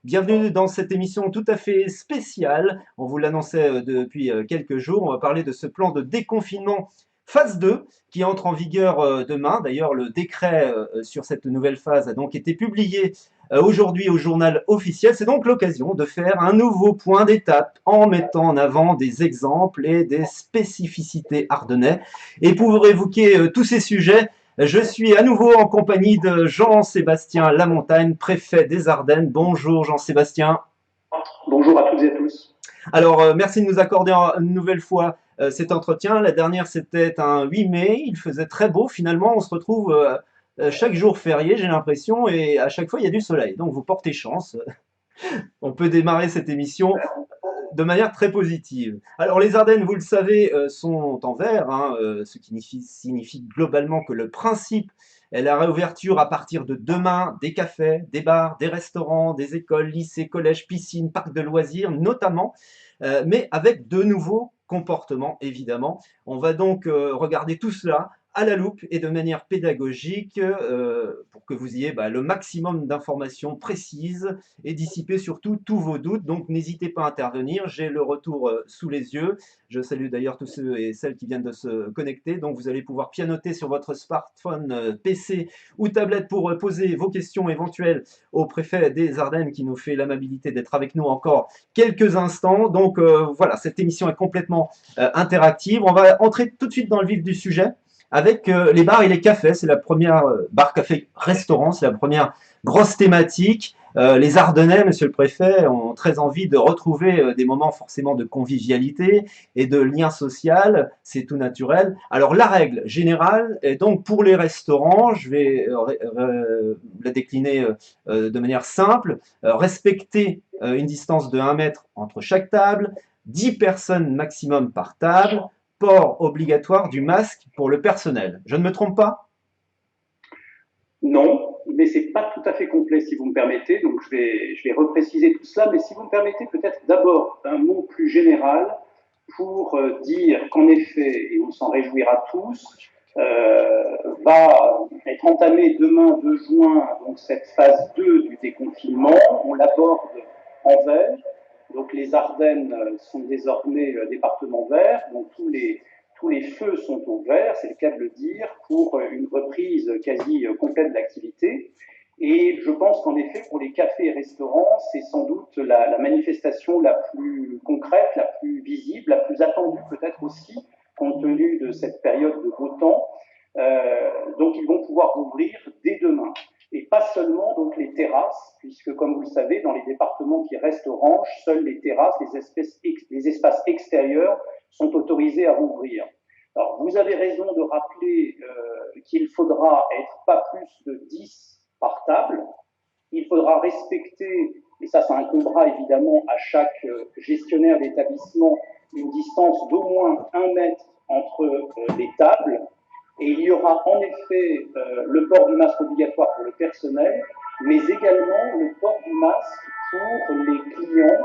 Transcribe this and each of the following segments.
Bienvenue dans cette émission tout à fait spéciale. On vous l'annonçait depuis quelques jours. On va parler de ce plan de déconfinement phase 2 qui entre en vigueur demain. D'ailleurs, le décret sur cette nouvelle phase a donc été publié aujourd'hui au journal officiel. C'est donc l'occasion de faire un nouveau point d'étape en mettant en avant des exemples et des spécificités ardennais. Et pour évoquer tous ces sujets, je suis à nouveau en compagnie de Jean-Sébastien Lamontagne, préfet des Ardennes. Bonjour Jean-Sébastien. Bonjour à toutes et à tous. Alors, merci de nous accorder une nouvelle fois cet entretien. La dernière, c'était un 8 mai. Il faisait très beau. Finalement, on se retrouve chaque jour férié, j'ai l'impression, et à chaque fois, il y a du soleil. Donc, vous portez chance. On peut démarrer cette émission de manière très positive. Alors les Ardennes, vous le savez, sont en vert, hein, ce qui signifie globalement que le principe est la réouverture à partir de demain des cafés, des bars, des restaurants, des écoles, lycées, collèges, piscines, parcs de loisirs notamment, mais avec de nouveaux comportements évidemment. On va donc regarder tout cela à la loupe et de manière pédagogique pour que vous ayez le maximum d'informations précises et dissiper surtout tous vos doutes. Donc n'hésitez pas à intervenir, j'ai le retour sous les yeux. Je salue d'ailleurs tous ceux et celles qui viennent de se connecter. Donc vous allez pouvoir pianoter sur votre smartphone, PC ou tablette pour poser vos questions éventuelles au préfet des Ardennes qui nous fait l'amabilité d'être avec nous encore quelques instants. Donc voilà, cette émission est complètement interactive. On va entrer tout de suite dans le vif du sujet avec les bars et les cafés. C'est la première bar, café, restaurant, c'est la première grosse thématique. Les Ardennais, monsieur le préfet, ont très envie de retrouver des moments forcément de convivialité et de lien social, c'est tout naturel. Alors la règle générale est donc pour les restaurants, je vais la décliner de manière simple, respecter une distance de 1 mètre entre chaque table, 10 personnes maximum par table, port obligatoire du masque pour le personnel. Je ne me trompe pas? Non, mais c'est pas tout à fait complet si vous me permettez, donc je vais repréciser tout cela, mais si vous me permettez peut-être d'abord un mot plus général pour dire qu'en effet, et on s'en réjouira tous, va être entamée demain 2 juin donc cette phase 2 du déconfinement. On l'aborde en vert. Donc les Ardennes sont désormais département vert, donc tous les feux sont au vert, c'est le cas de le dire, pour une reprise quasi complète de l'activité. Et je pense qu'en effet, pour les cafés et restaurants, c'est sans doute la manifestation la plus concrète, la plus visible, la plus attendue peut-être aussi, compte tenu de cette période de beau temps. Donc ils vont pouvoir ouvrir dès demain. Et pas seulement donc les terrasses, puisque comme vous le savez, dans les départements qui restent orange, seules les terrasses, les espaces extérieurs sont autorisés à rouvrir. Alors, vous avez raison de rappeler qu'il faudra être pas plus de 10 par table. Il faudra respecter, et ça incombera évidemment à chaque gestionnaire d'établissement, une distance d'au moins 1 mètre entre les tables. Et il y aura en effet le port du masque obligatoire pour le personnel, mais également le port du masque pour les clients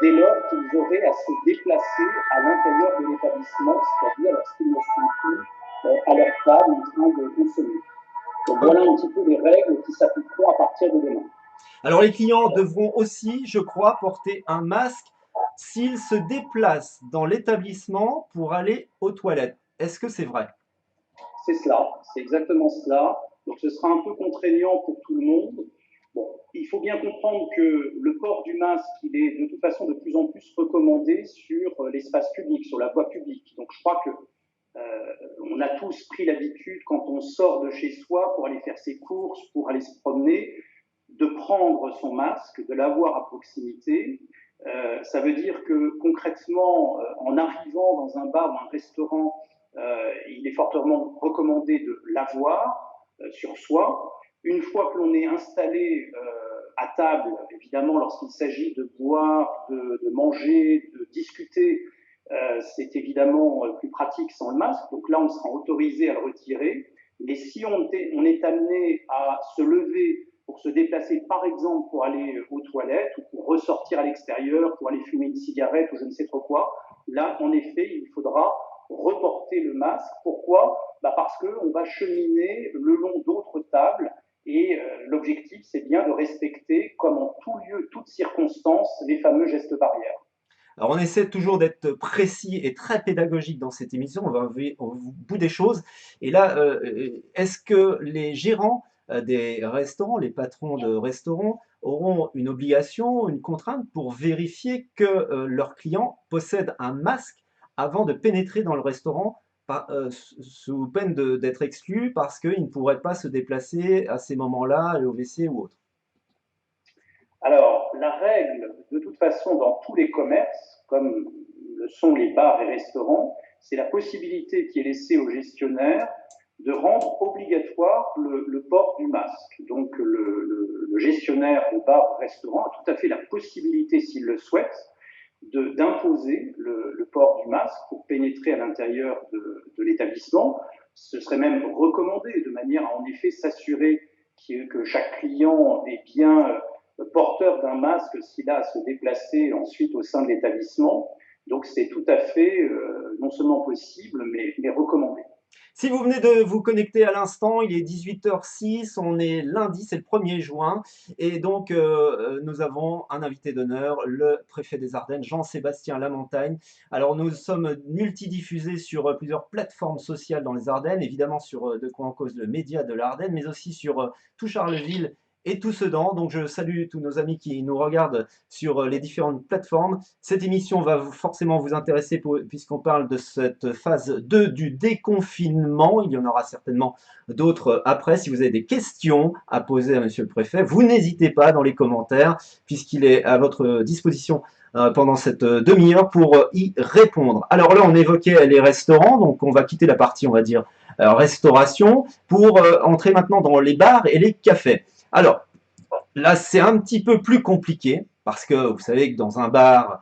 dès lors qu'ils auraient à se déplacer à l'intérieur de l'établissement, c'est-à-dire lorsqu'ils ne sont plus à leur table en train de consommer. Donc voilà un petit peu les règles qui s'appliqueront à partir de demain. Alors les clients devront aussi, je crois, porter un masque s'ils se déplacent dans l'établissement pour aller aux toilettes. Est-ce que c'est vrai? C'est cela, c'est exactement cela. Donc ce sera un peu contraignant pour tout le monde. Bon, il faut bien comprendre que le port du masque, il est de toute façon de plus en plus recommandé sur l'espace public, sur la voie publique. Donc je crois que on a tous pris l'habitude, quand on sort de chez soi pour aller faire ses courses, pour aller se promener, de prendre son masque, de l'avoir à proximité. Ça veut dire que concrètement, en arrivant dans un bar ou un restaurant, il est fortement recommandé de l'avoir sur soi. Une fois que l'on est installé à table, évidemment, lorsqu'il s'agit de boire, de manger, de discuter, c'est évidemment plus pratique sans le masque. Donc là, on sera autorisé à le retirer. Mais si on est amené à se lever pour se déplacer, par exemple, pour aller aux toilettes ou pour ressortir à l'extérieur, pour aller fumer une cigarette ou je ne sais trop quoi, là, en effet, il faudra reporter le masque. Pourquoi? Parce qu'on va cheminer le long d'autres tables Et l'objectif, c'est bien de respecter, comme en tout lieu, toute circonstance, les fameux gestes barrières. Alors, on essaie toujours d'être précis et très pédagogique dans cette émission. On va au bout des choses. Et là, est-ce que les gérants des restaurants, les patrons de restaurants, auront une obligation, une contrainte pour vérifier que leurs clients possèdent un masque avant de pénétrer dans le restaurant, sous peine d'être exclus parce qu'ils ne pourraient pas se déplacer à ces moments-là, aller au WC ou autre? Alors, la règle, de toute façon, dans tous les commerces, comme le sont les bars et restaurants, c'est la possibilité qui est laissée aux gestionnaires de rendre obligatoire le port du masque. Donc, le gestionnaire de bar ou restaurant a tout à fait la possibilité, s'il le souhaite, d'imposer le port du masque pour pénétrer à l'intérieur de l'établissement. Ce serait même recommandé de manière à en effet s'assurer que chaque client est bien porteur d'un masque s'il a à se déplacer ensuite au sein de l'établissement. Donc c'est tout à fait non seulement possible, mais recommandé. Si vous venez de vous connecter à l'instant, il est 18h06, on est lundi, c'est le 1er juin, et donc nous avons un invité d'honneur, le préfet des Ardennes, Jean-Sébastien Lamontagne. Alors nous sommes multidiffusés sur plusieurs plateformes sociales dans les Ardennes, évidemment sur De quoi en cause, le média de l'Ardenne, mais aussi sur Tout Charleville et tout Sedan. Donc je salue tous nos amis qui nous regardent sur les différentes plateformes. Cette émission va forcément vous intéresser puisqu'on parle de cette phase 2 du déconfinement. Il y en aura certainement d'autres après. Si vous avez des questions à poser à Monsieur le Préfet, vous n'hésitez pas dans les commentaires puisqu'il est à votre disposition pendant cette demi-heure pour y répondre. Alors là, on évoquait les restaurants, donc on va quitter la partie, on va dire, restauration pour entrer maintenant dans les bars et les cafés. Alors, là, c'est un petit peu plus compliqué parce que vous savez que dans un bar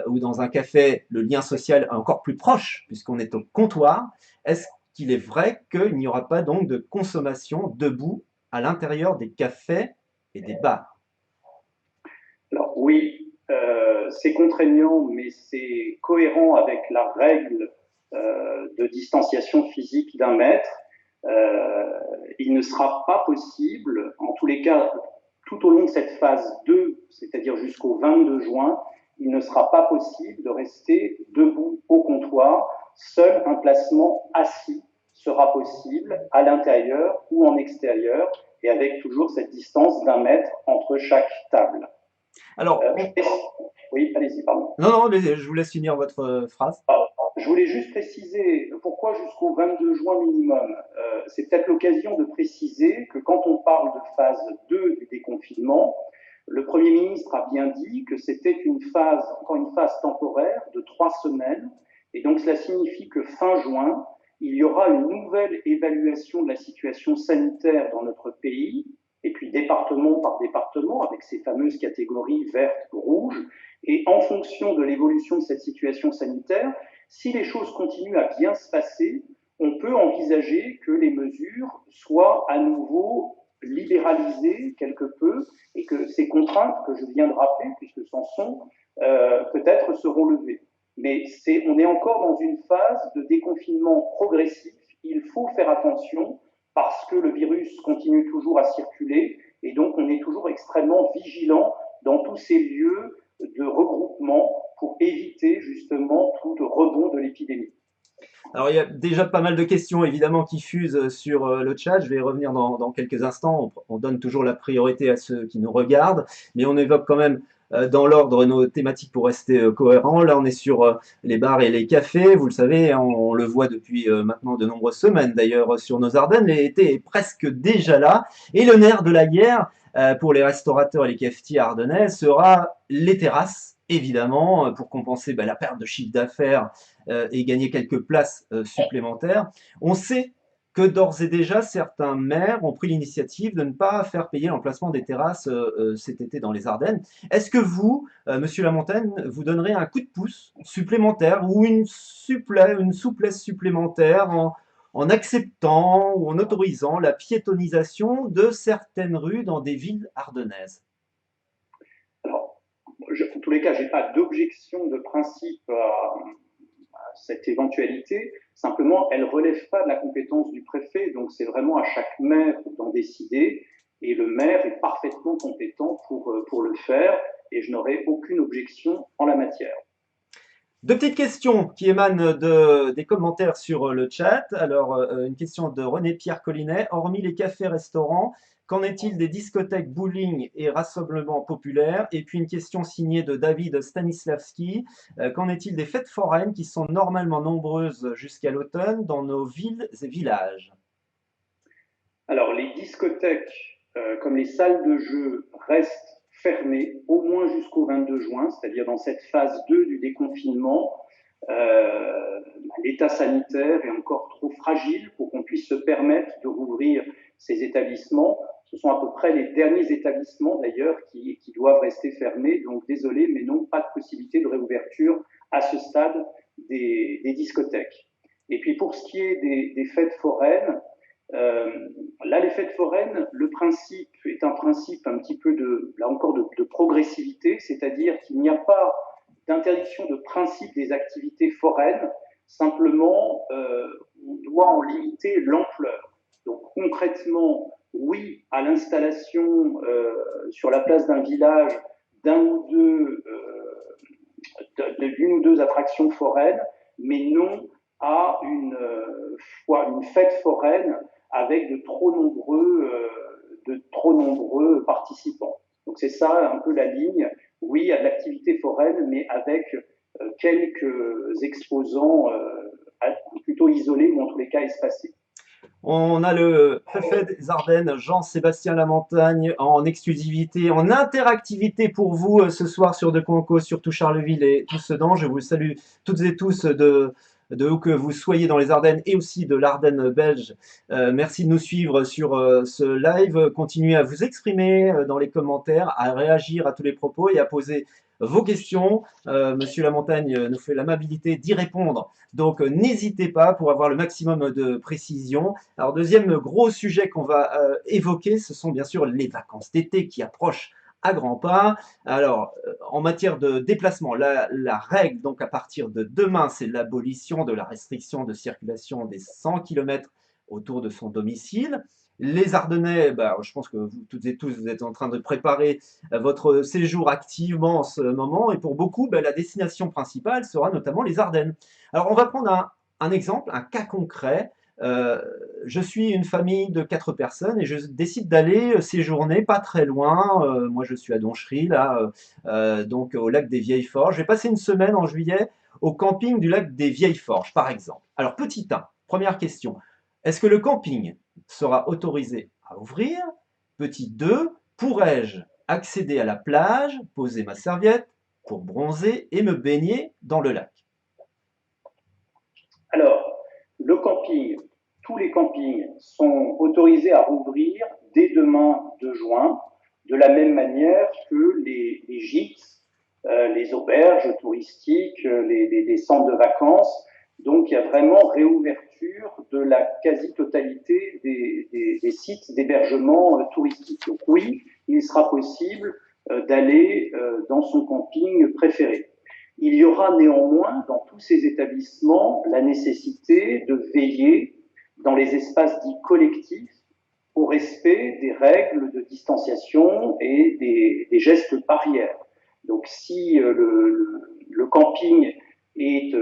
ou dans un café, le lien social est encore plus proche puisqu'on est au comptoir. Est-ce qu'il est vrai qu'il n'y aura pas donc de consommation debout à l'intérieur des cafés et des bars? Alors oui, c'est contraignant, mais c'est cohérent avec la règle de distanciation physique d'un mètre. Il ne sera pas possible, en tous les cas, tout au long de cette phase 2, c'est-à-dire jusqu'au 22 juin, il ne sera pas possible de rester debout au comptoir. Seul un placement assis sera possible à l'intérieur ou en extérieur et avec toujours cette distance d'un mètre entre chaque table. Alors, Oui, allez-y, pardon. non, non, je vous laisse finir votre phrase. Je voulais juste préciser pourquoi jusqu'au 22 juin minimum. C'est peut-être l'occasion de préciser que quand on parle de phase 2 du déconfinement, le Premier ministre a bien dit que c'était une phase, encore une phase temporaire de 3 semaines. Et donc cela signifie que fin juin, il y aura une nouvelle évaluation de la situation sanitaire dans notre pays, et puis département par département, avec ces fameuses catégories vertes, rouges. Et en fonction de l'évolution de cette situation sanitaire, si les choses continuent à bien se passer, on peut envisager que les mesures soient à nouveau libéralisées quelque peu et que ces contraintes que je viens de rappeler, puisque c'en sont, peut-être seront levées. Mais on est encore dans une phase de déconfinement progressif. Il faut faire attention parce que le virus continue toujours à circuler et donc on est toujours extrêmement vigilant dans tous ces lieux de regroupement pour éviter justement tout rebond de l'épidémie. Alors, il y a déjà pas mal de questions évidemment qui fusent sur le chat. Je vais y revenir dans quelques instants. On donne toujours la priorité à ceux qui nous regardent, mais on évoque quand même dans l'ordre nos thématiques pour rester cohérents. Là, on est sur les bars et les cafés. Vous le savez, on le voit depuis maintenant de nombreuses semaines d'ailleurs sur nos Ardennes. L'été est presque déjà là. Et le nerf de la guerre pour les restaurateurs et les cafetiers ardennais sera les terrasses, évidemment, pour compenser la perte de chiffre d'affaires et gagner quelques places supplémentaires. On sait que d'ores et déjà, certains maires ont pris l'initiative de ne pas faire payer l'emplacement des terrasses cet été dans les Ardennes. Est-ce que vous, Monsieur Lamontagne, vous donnerez un coup de pouce supplémentaire ou une souplesse supplémentaire en acceptant ou en autorisant la piétonisation de certaines rues dans des villes ardennaises? Alors, en tous les cas, je n'ai pas d'objection de principe à cette éventualité. Simplement, elle ne relève pas de la compétence du préfet, donc c'est vraiment à chaque maire d'en décider, et le maire est parfaitement compétent pour le faire, et je n'aurai aucune objection en la matière. Deux petites questions qui émanent des commentaires sur le chat. Alors, une question de René-Pierre Collinet. Hormis les cafés-restaurants, qu'en est-il des discothèques, bowling et rassemblements populaires? Et puis une question signée de David Stanislavski. Qu'en est-il des fêtes foraines qui sont normalement nombreuses jusqu'à l'automne dans nos villes et villages? Alors, les discothèques, comme les salles de jeu, restent fermées au moins jusqu'au 22 juin, c'est-à-dire dans cette phase 2 du déconfinement. L'état sanitaire est encore trop fragile pour qu'on puisse se permettre de rouvrir ces établissements. Ce sont à peu près les derniers établissements d'ailleurs qui doivent rester fermés. Donc désolé, mais non, pas de possibilité de réouverture à ce stade des discothèques. Et puis pour ce qui est des fêtes foraines, là, les fêtes foraines, le principe est un principe un petit peu là encore, de progressivité, c'est-à-dire qu'il n'y a pas d'interdiction de principe des activités foraines, simplement, on doit en limiter l'ampleur. Donc concrètement, oui à l'installation sur la place d'un village d'une ou deux attractions foraines, mais non à une fête foraine avec de trop nombreux participants. Donc c'est ça un peu la ligne. Oui, à de l'activité foraine, mais avec quelques exposants plutôt isolés ou en tous les cas espacés. On a le préfet des Ardennes, Jean-Sébastien Lamontagne, en exclusivité, en interactivité pour vous ce soir sur De Conco, surtout Charleville et tout Sedan. Je vous salue toutes et tous de où que vous soyez dans les Ardennes et aussi de l'Ardenne belge. Merci de nous suivre sur ce live. Continuez à vous exprimer dans les commentaires, à réagir à tous les propos et à poser vos questions. Monsieur Lamontagne nous fait l'amabilité d'y répondre. Donc n'hésitez pas pour avoir le maximum de précision. Alors deuxième gros sujet qu'on va évoquer, ce sont bien sûr les vacances d'été qui approchent à grands pas. Alors, en matière de déplacement, la règle, donc à partir de demain, c'est l'abolition de la restriction de circulation des 100 km autour de son domicile. Les Ardennais, bah, je pense que vous toutes et tous, vous êtes en train de préparer votre séjour activement en ce moment. Et pour beaucoup, bah, la destination principale sera notamment les Ardennes. Alors, on va prendre un exemple, un cas concret. Je suis une famille de 4 personnes et je décide d'aller séjourner pas très loin. Moi, je suis à Donchery, là, donc au lac des Vieilles Forges. Je vais passer une semaine en juillet au camping du lac des Vieilles Forges, par exemple. Alors, petit 1, première question. Est-ce que le camping sera autorisé à ouvrir? Petit 2, pourrais-je accéder à la plage, poser ma serviette pour bronzer et me baigner dans le lac? Alors, le camping, tous les campings sont autorisés à rouvrir dès demain 2 juin, de la même manière que les gîtes, les auberges touristiques, les centres de vacances. Donc, il y a vraiment réouverture de la quasi-totalité des sites d'hébergement touristique. Donc, oui, il sera possible d'aller dans son camping préféré. Il y aura néanmoins dans tous ces établissements la nécessité de veiller dans les espaces dits collectifs au respect des règles de distanciation et des gestes barrières. Donc si le camping est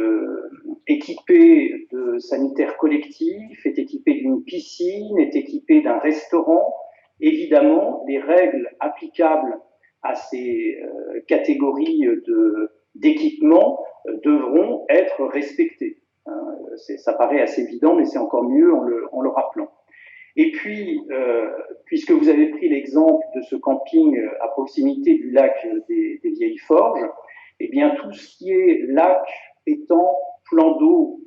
équipé de sanitaires collectifs, est équipé d'une piscine, est équipé d'un restaurant, évidemment, les règles applicables à ces catégories d'équipements devront être respectées. Ça paraît assez évident, mais c'est encore mieux en le rappelant. Et puis, puisque vous avez pris l'exemple de ce camping à proximité du lac des Vieilles Forges, eh bien, tout ce qui est lac, étang, plan d'eau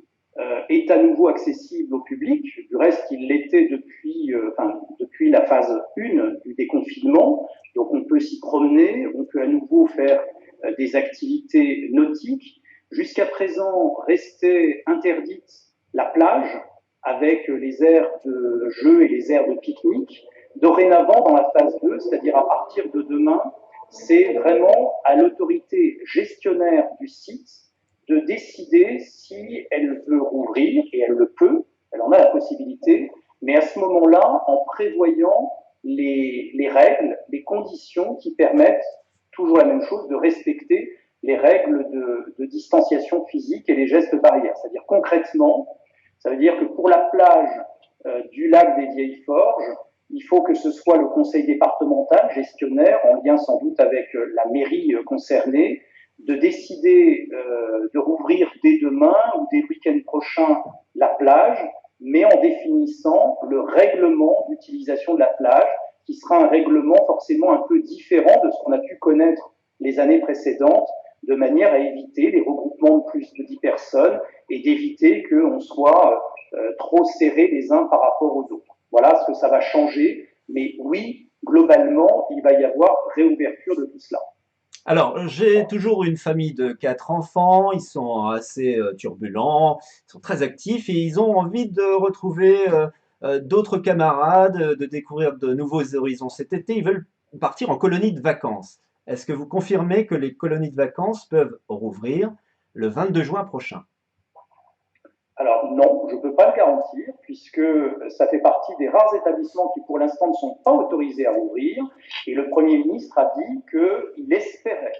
est à nouveau accessible au public. Du reste, il l'était depuis la phase 1 du déconfinement. Donc, on peut s'y promener, on peut à nouveau faire des activités nautiques. Jusqu'à présent, restait interdite la plage avec les aires de jeu et les aires de pique-nique. Dorénavant, dans la phase 2, c'est-à-dire à partir de demain, c'est vraiment à l'autorité gestionnaire du site de décider si elle veut rouvrir, et elle le peut, elle en a la possibilité, mais à ce moment-là, en prévoyant les règles, les conditions qui permettent, toujours la même chose, de respecter les règles de distanciation physique et les gestes barrières. C'est-à-dire concrètement, ça veut dire que pour la plage du lac des Vieilles Forges, il faut que ce soit le conseil départemental, gestionnaire, en lien sans doute avec la mairie concernée, de décider de rouvrir dès demain ou dès le week-end prochain la plage, mais en définissant le règlement d'utilisation de la plage, qui sera un règlement forcément un peu différent de ce qu'on a pu connaître les années précédentes, de manière à éviter les regroupements de plus de 10 personnes et d'éviter qu'on soit trop serrés les uns par rapport aux autres. Voilà ce que ça va changer, mais oui, globalement, il va y avoir réouverture de tout cela. Alors, j'ai toujours une famille de 4 enfants, ils sont assez turbulents, ils sont très actifs et ils ont envie de retrouver d'autres camarades, de découvrir de nouveaux horizons cet été. Ils veulent partir en colonie de vacances. Est-ce que vous confirmez que les colonies de vacances peuvent rouvrir le 22 juin prochain? Alors non, je ne peux pas le garantir, puisque ça fait partie des rares établissements qui pour l'instant ne sont pas autorisés à rouvrir, et le Premier ministre a dit qu'il espérait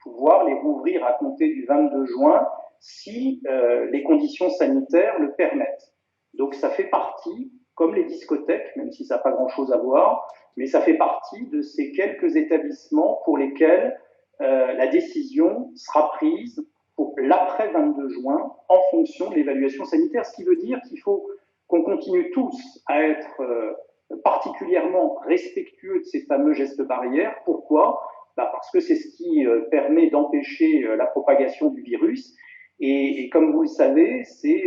pouvoir les rouvrir à compter du 22 juin si les conditions sanitaires le permettent. Donc ça fait partie, comme les discothèques, même si ça n'a pas grand-chose à voir, mais ça fait partie de ces quelques établissements pour lesquels la décision sera prise pour l'après 22 juin en fonction de l'évaluation sanitaire, ce qui veut dire qu'il faut qu'on continue tous à être particulièrement respectueux de ces fameux gestes barrières. Pourquoi? Parce que c'est ce qui permet d'empêcher la propagation du virus. Et comme vous le savez, c'est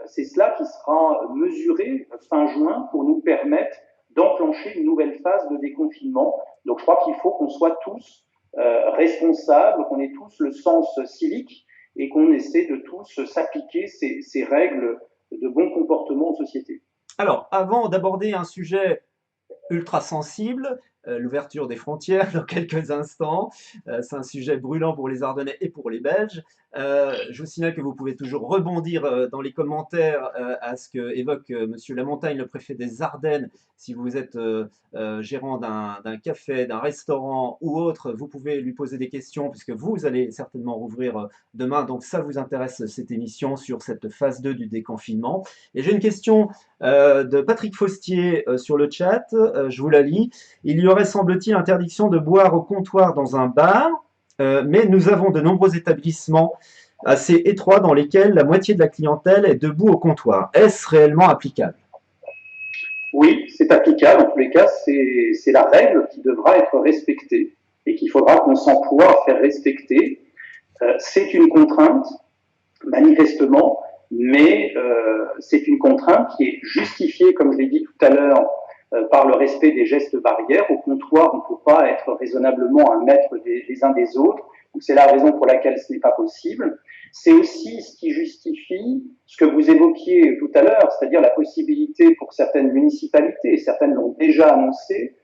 cela qui sera mesuré fin juin pour nous permettre d'enclencher une nouvelle phase de déconfinement. Donc je crois qu'il faut qu'on soit tous responsables, qu'on ait tous le sens civique et qu'on essaie de tous s'appliquer ces règles de bon comportement en société. Alors, avant d'aborder un sujet ultra sensible, l'ouverture des frontières dans quelques instants. C'est un sujet brûlant pour les Ardennais et pour les Belges. Je vous signale que vous pouvez toujours rebondir dans les commentaires à ce que évoque Monsieur Lamontagne, le préfet des Ardennes. Si vous êtes gérant d'un café, d'un restaurant ou autre, vous pouvez lui poser des questions puisque vous allez certainement rouvrir demain. Donc ça vous intéresse cette émission sur cette phase 2 du déconfinement. Et j'ai une question de Patrick Faustier sur le chat. Je vous la lis. Il y aurait, semble-t-il, interdiction de boire au comptoir dans un bar, mais nous avons de nombreux établissements assez étroits dans lesquels la moitié de la clientèle est debout au comptoir. Est-ce réellement applicable? Oui, c'est applicable. En tous les cas, c'est la règle qui devra être respectée et qu'il faudra qu'on s'emploie à faire respecter. C'est une contrainte, manifestement, mais c'est une contrainte qui est justifiée, comme je l'ai dit tout à l'heure, par le respect des gestes barrières. Au comptoir, on ne peut pas être raisonnablement à un mètre des uns des autres. C'est la raison pour laquelle ce n'est pas possible. C'est aussi ce qui justifie ce que vous évoquiez tout à l'heure, c'est-à-dire la possibilité pour certaines municipalités, et certaines l'ont déjà annoncé,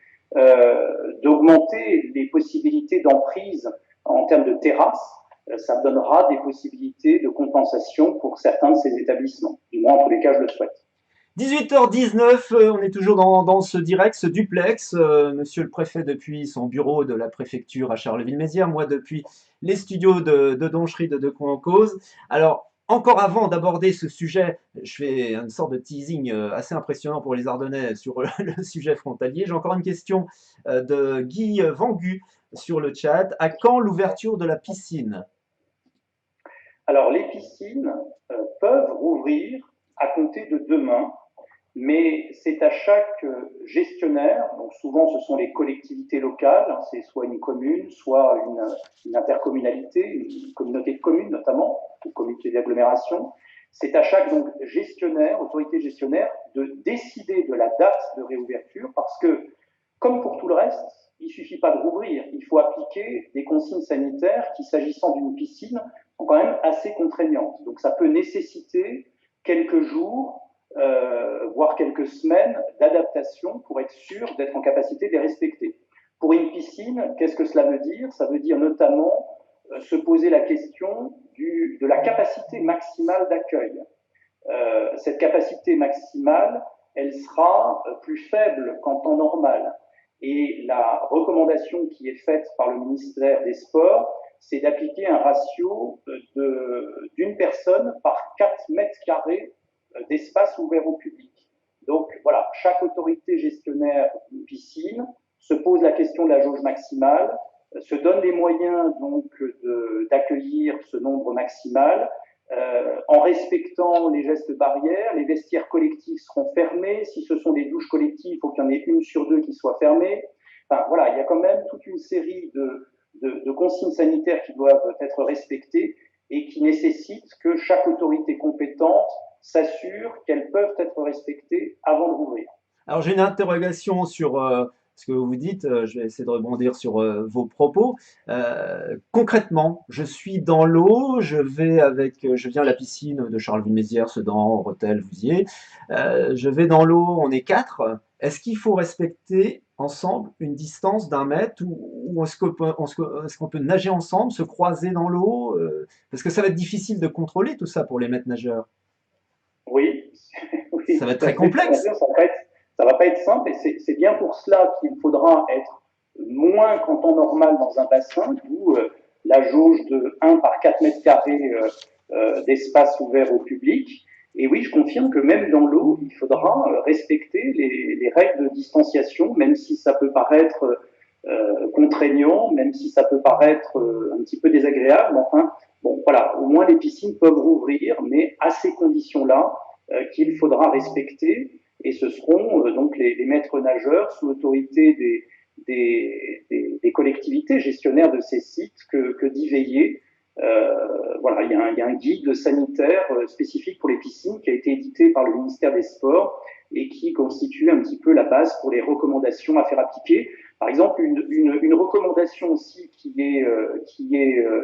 d'augmenter les possibilités d'emprise en termes de terrasses. Ça donnera des possibilités de compensation pour certains de ces établissements. Du moins, en tous les cas, je le souhaite. 18h19, on est toujours dans ce direct, ce duplex. Monsieur le préfet depuis son bureau de la préfecture à Charleville-Mézières, moi depuis les studios de Donchery de Deux Coins en Cause. Alors, encore avant d'aborder ce sujet, je fais une sorte de teasing assez impressionnant pour les Ardennais sur le sujet frontalier. J'ai encore une question de Guy Vangu sur le chat. À quand l'ouverture de la piscine? Alors, les piscines peuvent rouvrir à compter de demain, mais c'est à chaque gestionnaire, donc souvent ce sont les collectivités locales, c'est soit une commune, soit une intercommunalité, une communauté de communes notamment, ou communauté d'agglomération, c'est à chaque donc gestionnaire, autorité gestionnaire, de décider de la date de réouverture, parce que, comme pour tout le reste, il ne suffit pas de rouvrir, il faut appliquer des consignes sanitaires qui, s'agissant d'une piscine, sont quand même assez contraignantes. Donc ça peut nécessiter quelques jours, voire quelques semaines d'adaptation pour être sûr d'être en capacité de les respecter. Pour une piscine, qu'est-ce que cela veut dire? Ça veut dire notamment se poser la question de la capacité maximale d'accueil. Cette capacité maximale, elle sera plus faible qu'en temps normal. Et la recommandation qui est faite par le ministère des Sports, c'est d'appliquer un ratio d'une personne par 4 mètres carrés d'espace ouvert au public. Donc voilà, chaque autorité gestionnaire d'une piscine se pose la question de la jauge maximale, se donne les moyens donc d'accueillir ce nombre maximal, en respectant les gestes barrières. Les vestiaires collectifs seront fermés. Si ce sont des douches collectives, il faut qu'il y en ait une sur deux qui soit fermée. Enfin, voilà, il y a quand même toute une série de consignes sanitaires qui doivent être respectées et qui nécessitent que chaque autorité compétente s'assure qu'elles peuvent être respectées avant de rouvrir. Alors j'ai une interrogation sur ce que vous dites, je vais essayer de rebondir sur vos propos. Concrètement, je suis dans l'eau, je viens à la piscine de Charleville-Mézières, Sedan, Rethel, Vouziers. Je vais dans l'eau, on est quatre. Est-ce qu'il faut respecter ensemble une distance d'1 mètre ou est-ce qu'on peut nager ensemble, se croiser dans l'eau parce que ça va être difficile de contrôler tout ça pour les maîtres nageurs. Oui, Ça oui, va être tout à très fait. complexe. Ça va pas être simple et c'est bien pour cela qu'il faudra être moins qu'en temps normal dans un bassin où la jauge de 1 par 4 mètres carrés d'espace ouvert au public. Et oui, je confirme que même dans l'eau, il faudra respecter les règles de distanciation, même si ça peut paraître contraignant, même si ça peut paraître un petit peu désagréable. Enfin, bon, voilà, au moins les piscines peuvent rouvrir, mais à ces conditions-là qu'il faudra respecter. Et ce seront donc les maîtres nageurs sous l'autorité des collectivités gestionnaires de ces sites que d'y veiller. Voilà, il y a un guide sanitaire spécifique pour les piscines qui a été édité par le ministère des Sports et qui constitue un petit peu la base pour les recommandations à faire appliquer. Par exemple, une recommandation aussi qui est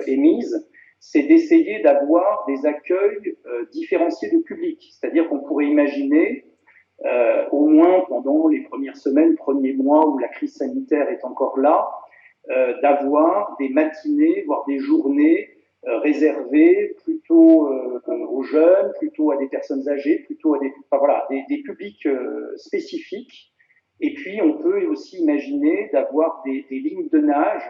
émise, c'est d'essayer d'avoir des accueils différenciés de public. C'est-à-dire qu'on pourrait imaginer, au moins pendant les premières semaines, premiers mois où la crise sanitaire est encore là, d'avoir des matinées, voire des journées réservées plutôt aux jeunes, plutôt à des personnes âgées, plutôt à enfin, voilà, des publics spécifiques. Et puis, on peut aussi imaginer d'avoir des lignes de nage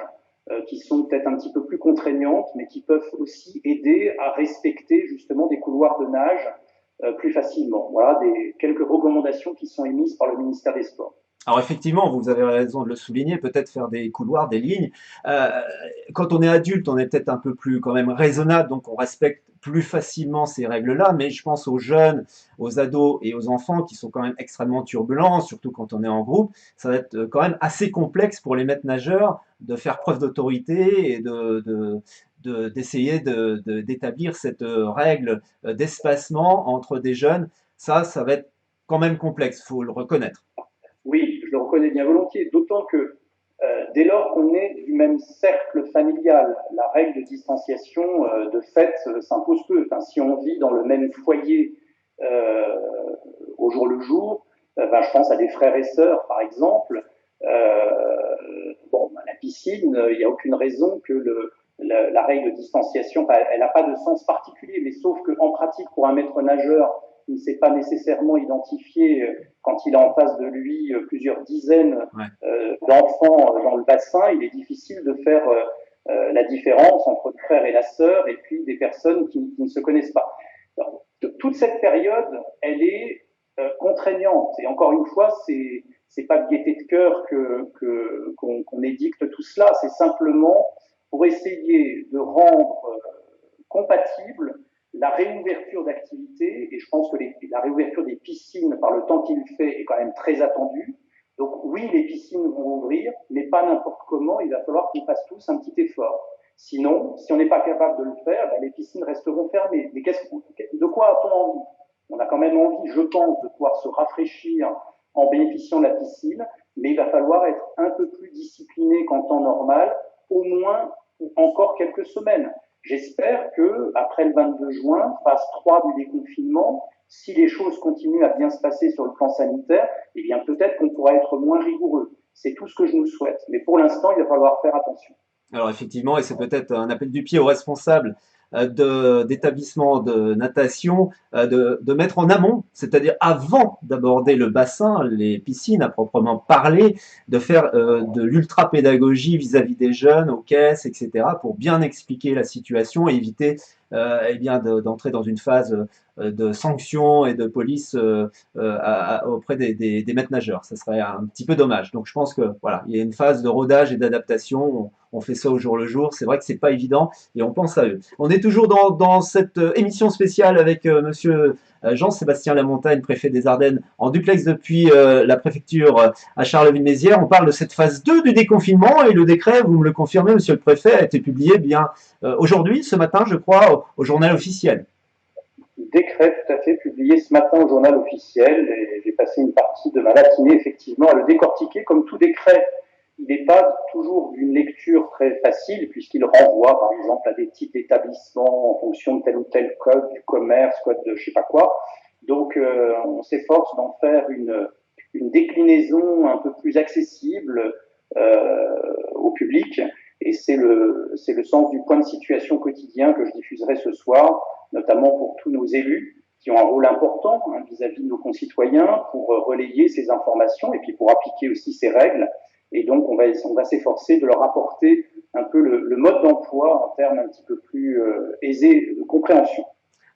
qui sont peut-être un petit peu plus contraignantes, mais qui peuvent aussi aider à respecter justement des couloirs de nage plus facilement. Voilà quelques recommandations qui sont émises par le ministère des Sports. Alors effectivement, vous avez raison de le souligner, peut-être faire des couloirs, des lignes. Euh, Quand on est adulte, on est peut-être un peu plus quand même raisonnable, donc on respecte plus facilement ces règles-là, mais je pense aux jeunes, aux ados et aux enfants qui sont quand même extrêmement turbulents, surtout quand on est en groupe. Ça va être quand même assez complexe pour les maîtres nageurs de faire preuve d'autorité et d'essayer d'établir cette règle d'espacement entre des jeunes. Ça va être quand même complexe, faut le reconnaître. Oui, je le reconnais bien volontiers, d'autant que dès lors qu'on est du même cercle familial, la règle de distanciation de fait s'impose peu. Enfin, si on vit dans le même foyer euh, au jour le jour, ben, je pense à des frères et sœurs par exemple, bon, ben, la piscine, il n'y a aucune raison que la règle de distanciation, elle n'a pas de sens particulier, mais sauf qu'en pratique, pour un maître nageur, il ne s'est pas nécessairement identifié quand il a en face de lui plusieurs dizaines Ouais. d'enfants dans le bassin, il est difficile de faire la différence entre le frère et la sœur et puis des personnes qui ne se connaissent pas. Alors, toute cette période, elle est contraignante. Et encore une fois, c'est pas de gaieté de cœur qu'on édicte tout cela, c'est simplement pour essayer de rendre compatible la réouverture d'activités, et je pense que la réouverture des piscines, par le temps qu'il fait, est quand même très attendue. Donc oui, les piscines vont ouvrir, mais pas n'importe comment, il va falloir qu'on fasse tous un petit effort. Sinon, si on n'est pas capable de le faire, ben, les piscines resteront fermées. Mais de quoi a-t-on envie? On a quand même envie, je pense, de pouvoir se rafraîchir en bénéficiant de la piscine, mais il va falloir être un peu plus discipliné qu'en temps normal, au moins encore quelques semaines. J'espère que après le 22 juin, phase 3 du déconfinement, si les choses continuent à bien se passer sur le plan sanitaire, eh bien peut-être qu'on pourra être moins rigoureux. C'est tout ce que je nous souhaite. Mais pour l'instant, il va falloir faire attention. Alors effectivement, et c'est peut-être un appel du pied aux responsables d'établissements de natation de mettre en amont, c'est-à-dire avant d'aborder le bassin, les piscines à proprement parler, de faire de l'ultra-pédagogie vis-à-vis des jeunes, aux caisses, etc., pour bien expliquer la situation et éviter eh bien d'entrer dans une phase de sanctions et de police auprès des maîtres nageurs. Ça serait un petit peu dommage. Donc je pense que voilà, il y a une phase de rodage et d'adaptation. On fait ça au jour le jour. C'est vrai que c'est pas évident et on pense à eux. On est toujours dans cette émission spéciale avec Monsieur Jean-Sébastien Lamontagne, préfet des Ardennes, en duplex depuis la préfecture à Charleville-Mézières. On parle de cette phase 2 du déconfinement et le décret, vous me le confirmez, Monsieur le préfet, a été publié bien aujourd'hui, ce matin, je crois, au journal officiel. Décret tout à fait publié ce matin au journal officiel et j'ai passé une partie de ma matinée effectivement à le décortiquer. Comme tout décret, il n'est pas toujours d'une lecture très facile puisqu'il renvoie par exemple à des types d'établissements en fonction de tel ou tel code du commerce, code de je sais pas quoi. Donc on s'efforce d'en faire une déclinaison un peu plus accessible au public et c'est le sens du point de situation quotidien que je diffuserai ce soir, notamment pour tous nos élus qui ont un rôle important vis-à-vis de nos concitoyens pour relayer ces informations et puis pour appliquer aussi ces règles. Et donc, on va s'efforcer de leur apporter un peu le mode d'emploi en termes un petit peu plus aisés de compréhension.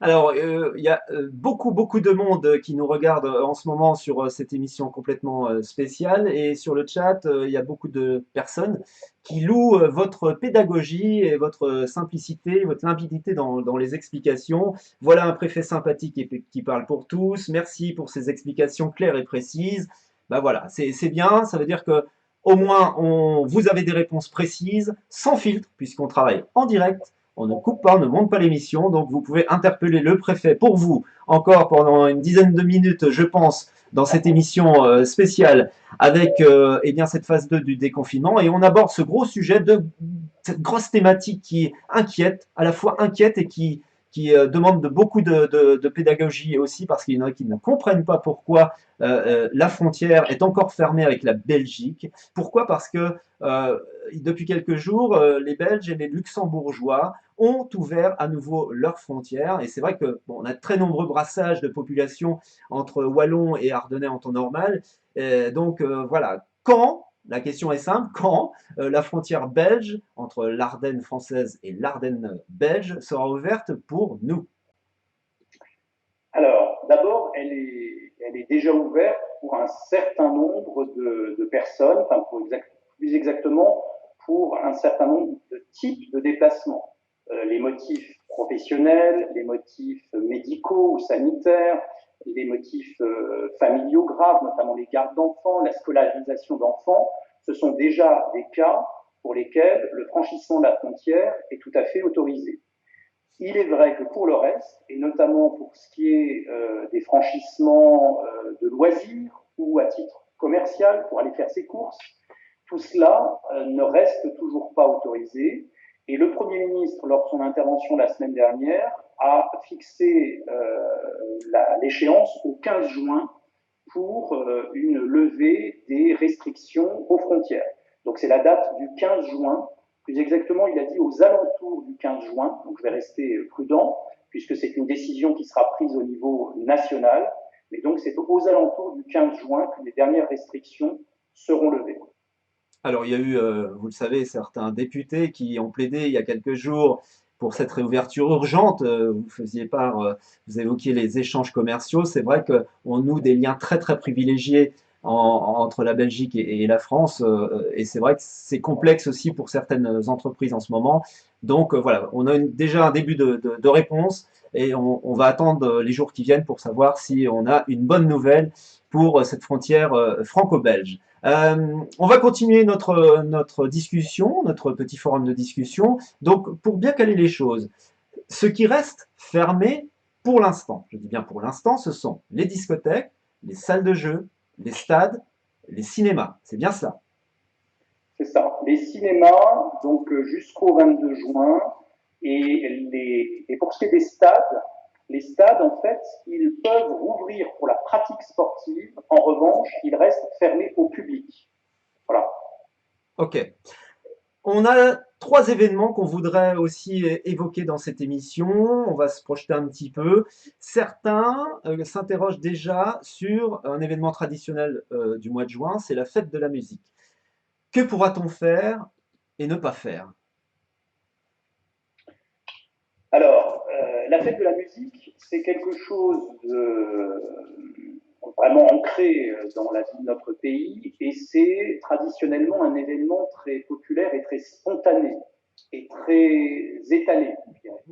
Alors, il y a beaucoup de monde qui nous regarde en ce moment sur cette émission complètement spéciale et sur le chat, il y a beaucoup de personnes qui louent votre pédagogie et votre simplicité, votre limpidité dans les explications. Voilà un préfet sympathique qui parle pour tous. Merci pour ces explications claires et précises. Ben voilà, c'est bien. Ça veut dire que au moins vous avez des réponses précises, sans filtre, puisqu'on travaille en direct. On ne coupe pas, on ne monte pas l'émission, donc vous pouvez interpeller le préfet pour vous encore pendant une dizaine de minutes, je pense, dans cette émission spéciale avec eh bien, cette phase 2 du déconfinement. Et on aborde ce gros sujet, cette grosse thématique qui inquiète, à la fois inquiète et qui demande beaucoup de pédagogie aussi, parce qu'il y en a qui ne comprennent pas pourquoi la frontière est encore fermée avec la Belgique. Pourquoi? Parce que depuis quelques jours, les Belges et les Luxembourgeois ont ouvert à nouveau leurs frontières. Et c'est vrai que bon, on a de très nombreux brassages de population entre Wallons et Ardennais en temps normal. Donc voilà, quand, la question est simple, quand la frontière belge entre l'Ardenne française et l'Ardenne belge sera ouverte pour nous? Alors, d'abord, elle est déjà ouverte pour un certain nombre de personnes, enfin plus exactement pour un certain nombre de types de déplacements. Les motifs professionnels, les motifs médicaux ou sanitaires, les motifs familiaux graves, notamment les gardes d'enfants, la scolarisation d'enfants, ce sont déjà des cas pour lesquels le franchissement de la frontière est tout à fait autorisé. Il est vrai que pour le reste, et notamment pour ce qui est des franchissements de loisirs ou à titre commercial pour aller faire ses courses, tout cela ne reste toujours pas autorisé. Et le Premier ministre, lors de son intervention la semaine dernière, a fixé l'échéance au 15 juin pour une levée des restrictions aux frontières. Donc c'est la date du 15 juin. Plus exactement, il a dit aux alentours du 15 juin. Donc je vais rester prudent puisque c'est une décision qui sera prise au niveau national. Mais donc c'est aux alentours du 15 juin que les dernières restrictions seront levées. Alors, il y a eu, vous le savez, certains députés qui ont plaidé il y a quelques jours pour cette réouverture urgente. Vous faisiez part, vous évoquiez les échanges commerciaux. C'est vrai qu'on noue des liens très privilégiés entre la Belgique et la France. Et c'est vrai que c'est complexe aussi pour certaines entreprises en ce moment. Donc voilà, on a déjà un début de réponse et on va attendre les jours qui viennent pour savoir si on a une bonne nouvelle pour cette frontière franco-belge. On va continuer notre discussion, notre petit forum de discussion. Donc, pour bien caler les choses, ce qui reste fermé pour l'instant, je dis bien pour l'instant, ce sont les discothèques, les salles de jeu, les stades, les cinémas. C'est bien cela. C'est ça. Les cinémas, donc jusqu'au 22 juin, et pour ce qui est des stades, les stades, en fait, ils peuvent rouvrir pour la pratique sportive. En revanche, ils restent fermés au public. Voilà. Ok. On a Trois événements qu'on voudrait aussi évoquer dans cette émission. On va se projeter un petit peu. Certains s'interrogent déjà sur un événement traditionnel du mois de juin, c'est la fête de la musique. Que pourra-t-on faire et ne pas faire? Alors, la fête de la musique, c'est quelque chose de vraiment ancré dans la vie de notre pays et c'est traditionnellement un événement très populaire et très spontané et très étalé, je dirais.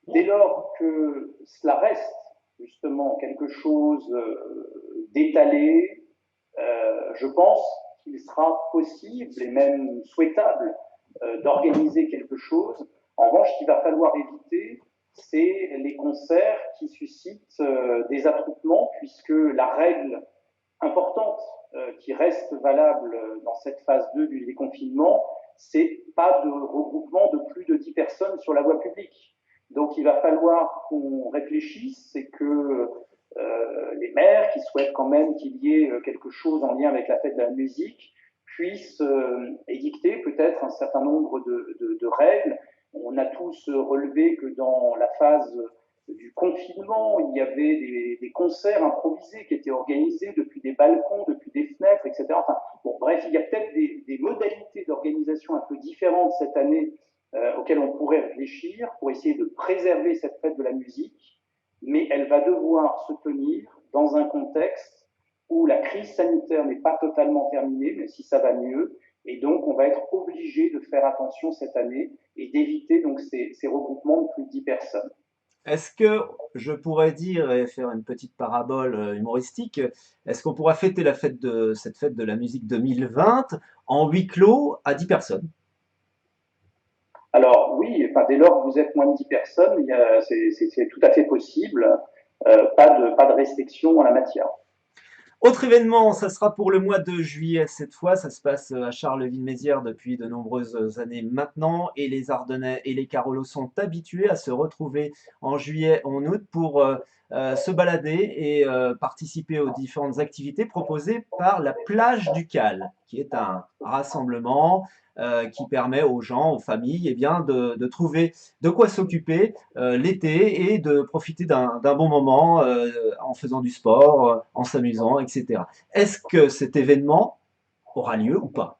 Dès lors que cela reste justement quelque chose d'étalé, je pense qu'il sera possible et même souhaitable d'organiser quelque chose. En revanche, ce qu'il va falloir éviter, c'est les concerts qui suscitent des attroupements, puisque la règle importante qui reste valable dans cette phase 2 du déconfinement, c'est pas de regroupement de plus de 10 personnes sur la voie publique. Donc il va falloir qu'on réfléchisse et que les maires qui souhaitent quand même qu'il y ait quelque chose en lien avec la fête de la musique puissent édicter peut-être un certain nombre de règles. On a tous relevé que dans la phase du confinement, il y avait des concerts improvisés qui étaient organisés depuis des balcons, depuis des fenêtres, etc. Enfin, bon, bref, il y a peut-être des modalités d'organisation un peu différentes cette année auxquelles on pourrait réfléchir pour essayer de préserver cette fête de la musique, mais elle va devoir se tenir dans un contexte où la crise sanitaire n'est pas totalement terminée, même si ça va mieux, et donc on va être obligé de faire attention cette année et d'éviter donc ces regroupements de plus de 10 personnes. Est-ce que je pourrais dire et faire une petite parabole humoristique, est-ce qu'on pourra fêter cette fête de la musique 2020 en huis clos à 10 personnes? Alors oui, enfin, dès lors que vous êtes moins de 10 personnes, c'est tout à fait possible, pas de restriction en la matière. Autre événement, ça sera pour le mois de juillet cette fois. Ça se passe à Charleville-Mézières depuis de nombreuses années maintenant. Et les Ardennais et les Carolos sont habitués à se retrouver en juillet, en août pour se balader et participer aux différentes activités proposées par la plage du Cal, qui est un rassemblement qui permet aux gens, aux familles, eh bien, de trouver de quoi s'occuper l'été et de profiter d'un bon moment en faisant du sport, en s'amusant, etc. Est-ce que cet événement aura lieu ou pas?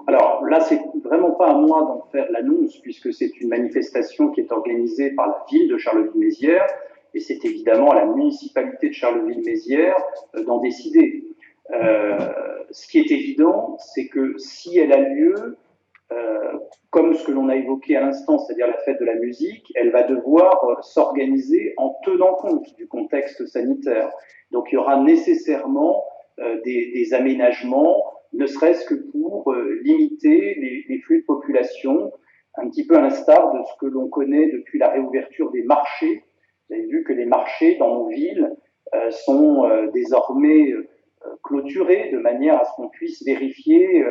Alors là, c'est vraiment pas à moi d'en faire l'annonce, puisque c'est une manifestation qui est organisée par la ville de Charleville-Mézières, et c'est évidemment à la municipalité de Charleville-Mézières d'en décider. Euh, Ce qui est évident, c'est que si elle a lieu, comme ce que l'on a évoqué à l'instant, c'est-à-dire la fête de la musique, elle va devoir s'organiser en tenant compte du contexte sanitaire. Donc il y aura nécessairement des aménagements, ne serait-ce que pour limiter les flux de population, un petit peu à l'instar de ce que l'on connaît depuis la réouverture des marchés. Vous avez vu que les marchés dans nos villes sont désormais clôturés de manière à ce qu'on puisse vérifier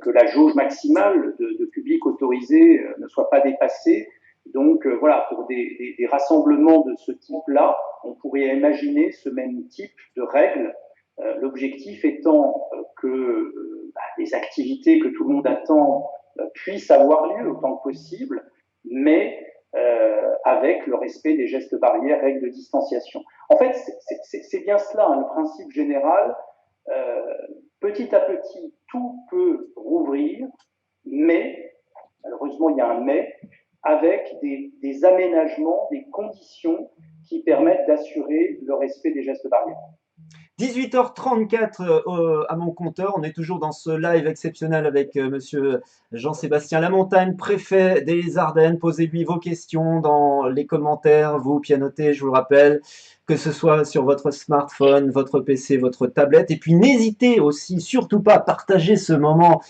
que la jauge maximale de public autorisé ne soit pas dépassée. Donc voilà, pour des rassemblements de ce type-là, on pourrait imaginer ce même type de règles. L'objectif étant que les activités que tout le monde attend puissent avoir lieu autant que possible, mais avec le respect des gestes barrières, règles de distanciation. En fait, c'est bien cela, hein, le principe général. Euh, Petit à petit, tout peut rouvrir, mais, malheureusement il y a un mais, avec des aménagements, des conditions qui permettent d'assurer le respect des gestes barrières. 18h34 à mon compteur, on est toujours dans ce live exceptionnel avec monsieur Jean-Sébastien Lamontagne, préfet des Ardennes. Posez-lui vos questions dans les commentaires, vous pianotez, je vous le rappelle, que ce soit sur votre smartphone, votre PC, votre tablette. Et puis n'hésitez aussi surtout pas à partager ce moment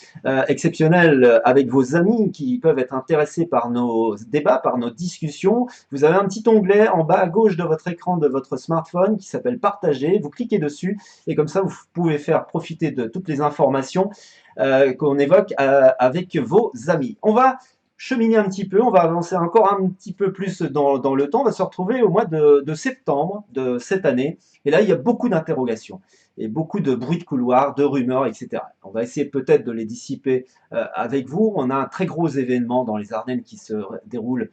exceptionnel avec vos amis qui peuvent être intéressés par nos débats, par nos discussions. Vous avez un petit onglet en bas à gauche de votre écran de votre smartphone qui s'appelle Partager. Vous cliquez dessus et comme ça, vous pouvez faire profiter de toutes les informations qu'on évoque avec vos amis. On va cheminer un petit peu, on va avancer encore un petit peu plus dans le temps, on va se retrouver au mois de septembre de cette année. Et là, il y a beaucoup d'interrogations et beaucoup de bruits de couloir, de rumeurs, etc. On va essayer peut-être de les dissiper avec vous. On a un très gros événement dans les Ardennes qui se déroule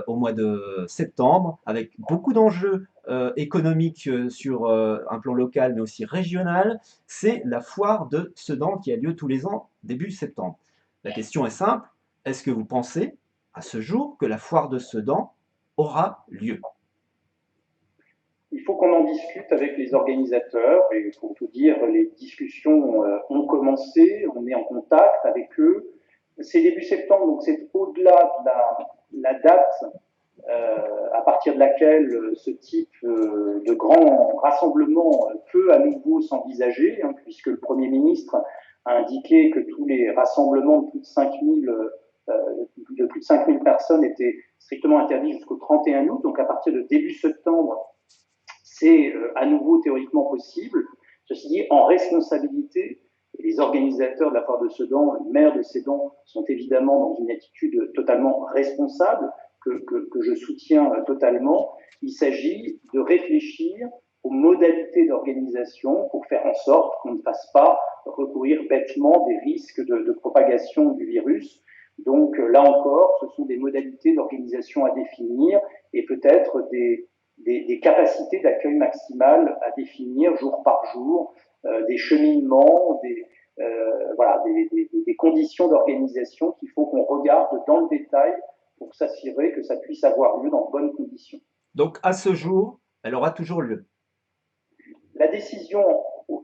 au mois de septembre, avec beaucoup d'enjeux économiques sur un plan local, mais aussi régional. C'est la foire de Sedan qui a lieu tous les ans début septembre. La question est simple, est-ce que vous pensez, à ce jour, que la foire de Sedan aura lieu? Il faut qu'on en discute avec les organisateurs et pour tout dire, les discussions ont commencé, on est en contact avec eux. C'est début septembre, donc c'est au-delà de la date à partir de laquelle ce type de grand rassemblement peut à nouveau s'envisager, hein, puisque le Premier ministre a indiqué que tous les rassemblements de plus de 5 000 personnes étaient strictement interdits jusqu'au 31 août. Donc à partir de début septembre, c'est à nouveau théoriquement possible. Ceci dit, en responsabilité, les organisateurs de la foire de Sedan, le maire de Sedan, sont évidemment dans une attitude totalement responsable que je soutiens totalement. Il s'agit de réfléchir aux modalités d'organisation pour faire en sorte qu'on ne fasse pas recourir bêtement des risques de propagation du virus. Donc là encore, ce sont des modalités d'organisation à définir et peut-être des capacités d'accueil maximales à définir jour par jour, des cheminements, voilà, des conditions d'organisation qu'il faut qu'on regarde dans le détail pour s'assurer que ça puisse avoir lieu dans de bonnes conditions. Donc, à ce jour, elle aura toujours lieu. La décision,